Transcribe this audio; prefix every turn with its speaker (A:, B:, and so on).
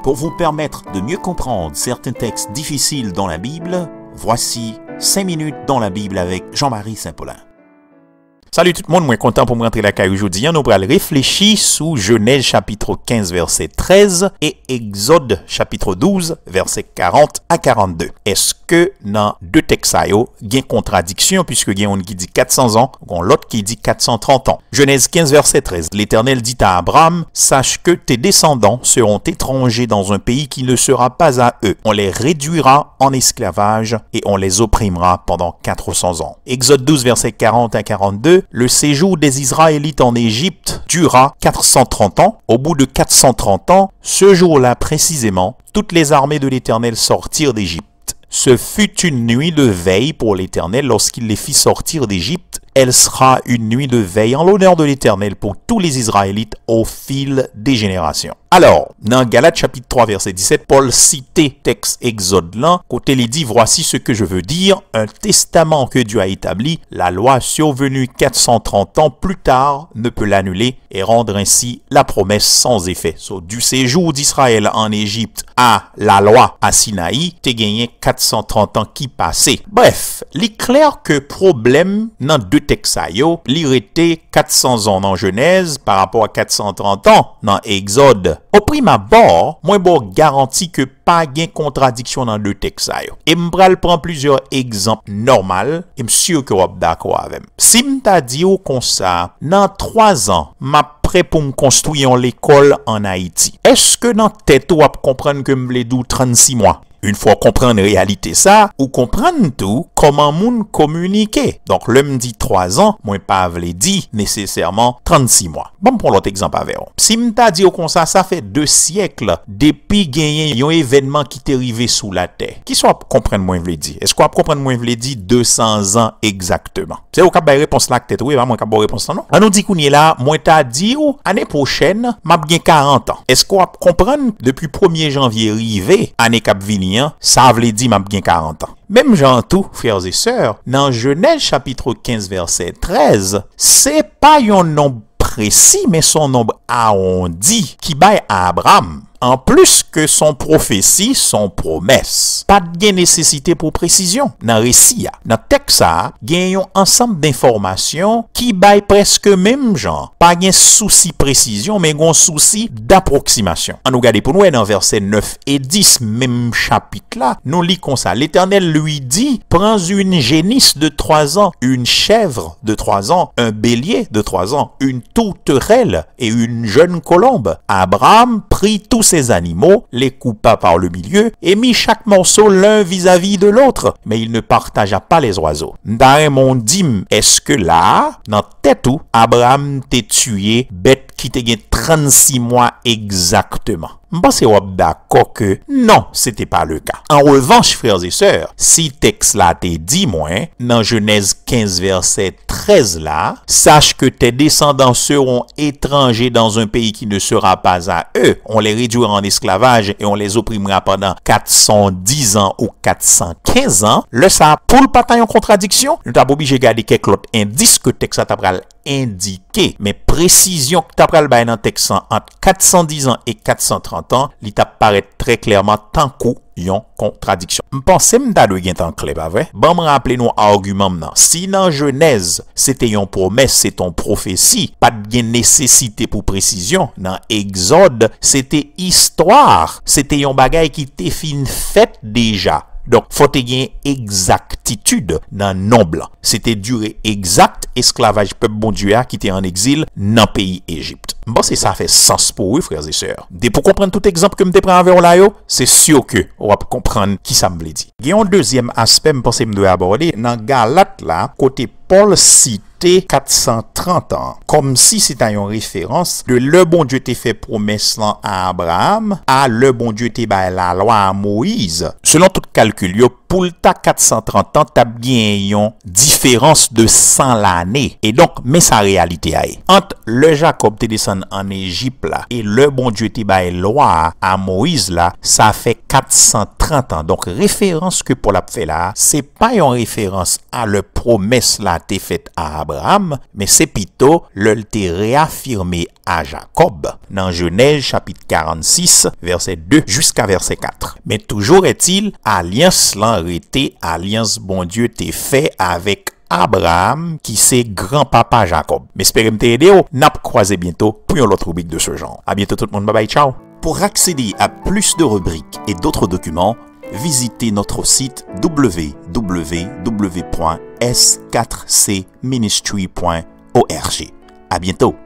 A: Pour vous permettre de mieux comprendre certains textes difficiles dans la Bible, voici 5 minutes dans la Bible avec Jean-Marie Saint-Paulin. Salut tout le monde, moi content pour me rentrer la caille aujourd'hui. Nous allons réfléchir sur Genèse chapitre 15 verset 13 et Exode chapitre 12 verset 40 à 42. Est-ce que dans deux textes il y a une contradiction puisque il y a un qui dit 400 ans, l'autre qui dit 430 ans. Genèse 15 verset 13. L'Éternel dit à Abraham: sache que tes descendants seront étrangers dans un pays qui ne sera pas à eux. On les réduira en esclavage et on les opprimera pendant 400 ans. Exode 12 verset 40 à 42. Le séjour des Israélites en Égypte dura 430 ans. Au bout de 430 ans, ce jour-là précisément, toutes les armées de l'Éternel sortirent d'Égypte. Ce fut une nuit de veille pour l'Éternel lorsqu'il les fit sortir d'Égypte. Elle sera une nuit de veille en l'honneur de l'Éternel pour tous les Israélites au fil des générations. Alors, dans Galates chapitre 3 verset 17, Paul citait texte Exode là, côté il dit: voici ce que je veux dire, un testament que Dieu a établi, la loi survenue 430 ans plus tard ne peut l'annuler et rendre ainsi la promesse sans effet. Du séjour d'Israël en Égypte à la loi à Sinaï, t'es gagné 430 ans qui passaient. Bref, il est clair que problème dans deux textes yo, l'irrité 400 ans dans Genèse par rapport à 430 ans dans Exode. Au prime abord, moi bon garanti que pas gain contradiction dans deux textes yo. Et m'bral prend plusieurs exemples normaux et m'sur que vous êtes d'accord avec. Si m'ta dit ou comme ça, dans 3 ans, m'a prêt pour me construire l'école en Haïti. Est-ce que dans tête ou ap comprendre que m'vle dou 36 mois? Une fois comprendre réalité ça, ou comprendre tout, comment moun communiquer. Donc, l'homme dit 3 ans, moi pas vle dit nécessairement 36 mois. Bon, pour l'autre exemple avec vous. Si m'ta dit comme ça fait 2 siècles, depuis gagné yon événement qui t'est arrivé sous la terre. Qui soit comprendre moi vle dit? Est-ce qu'on comprendre moi vle dit 200 ans exactement? C'est au cap bay réponse là que tête, oui, moi cap bay réponse non. On nous dit qu'on est là, moi t'a dit ou année prochaine, m'a bien 40 ans. Est-ce qu'on comprendre depuis 1er janvier arrivé, année cap vini, ça veut dire m'a bien 40 ans. Même gens tout, frères et sœurs, dans Genèse chapitre 15 verset 13, c'est pas un nombre précis, mais son nombre arrondi qui baille à Abraham. En plus que son prophétie, son promesse. Pas de nécessité pour précision. Dans récit, dans texte, gagnons ensemble d'informations qui baillent presque même genre. Pas de souci précision, mais un souci d'approximation. On nous regarde pour nous dans versets 9 et 10, même chapitre là, nous lisons ça. L'Éternel lui dit: prends une génisse de 3 ans, une chèvre de 3 ans, un bélier de 3 ans, une tourterelle et une jeune colombe. Abraham prit tous ces animaux, les coupa par le milieu et mit chaque morceau l'un vis-à-vis de l'autre, mais il ne partagea pas les oiseaux. Mon dim, est-ce que là, dans tête où Abraham t'est tué, bête qui te gagne 36 mois exactement? M'pense ou d'accord que non, c'était pas le cas. En revanche, frères et sœurs, si texte là t'est dit moins, dans Genèse 15 verset 13 là, sache que tes descendants seront étrangers dans un pays qui ne sera pas à eux. On les réduira en esclavage et on les opprimera pendant 410 ans ou 415 ans. Le ça, pour le patin en contradiction, nous t'avons obligé de garder quelques autres indices que texte t'a pral indiqué, mais précision que t'a pral bay dans texte entre 410 ans et 430 ans, il t'apparaît très clairement tant coup yon contradiction. M'pense m'ta de gen tan clair, pas vrai? Bon me rappeler nos arguments maintenant. Si dans Genèse, c'était yon promesse, c'est ton prophétie, pas de nécessité pour précision. Dans Exode, c'était histoire, c'était yon bagay qui t'est fin fait déjà. Donc, faut te gagner exactitude dans non blanc. C'était durée exacte, esclavage peuple bon Dieu qui était en exil dans le pays Égypte. Bon, c'est ça fait sens pour vous, frères et sœurs. Dès pour comprendre tout exemple que me te prend avec là yo, c'est sûr que on va comprendre qui ça me dit. Il y a un deuxième aspect me pense me doit aborder dans Galates là, côté Paul cite 430 ans, comme si c'était une référence de le bon Dieu t'a fait promesse à Abraham, à le bon Dieu t'a baillé la loi à Moïse. Selon tout calcul, pour le 430 ans, t'as bien une différence de 100 l'année. Et donc, mais sa réalité a. Entre le Jacob te descend en Égypte là, et le bon Dieu te bail loi à Moïse là, ça fait 430 ans. Donc, référence que Paul a fait là, c'est pas une référence à la promesse là te faite à Abraham, mais c'est plutôt le te réaffirmé à Jacob dans Genèse chapitre 46 verset 2 jusqu'à verset 4. Mais toujours est-il, alliance l'enrité, alliance bon Dieu t'est fait avec Abraham qui c'est grand-papa Jacob. Mais espérez m'te aider, n'a pas croisé bientôt pour une autre rubrique de ce genre. À bientôt tout le monde, bye bye, ciao. Pour accéder à plus de rubriques et d'autres documents, visitez notre site www.s4cministry.org. À bientôt.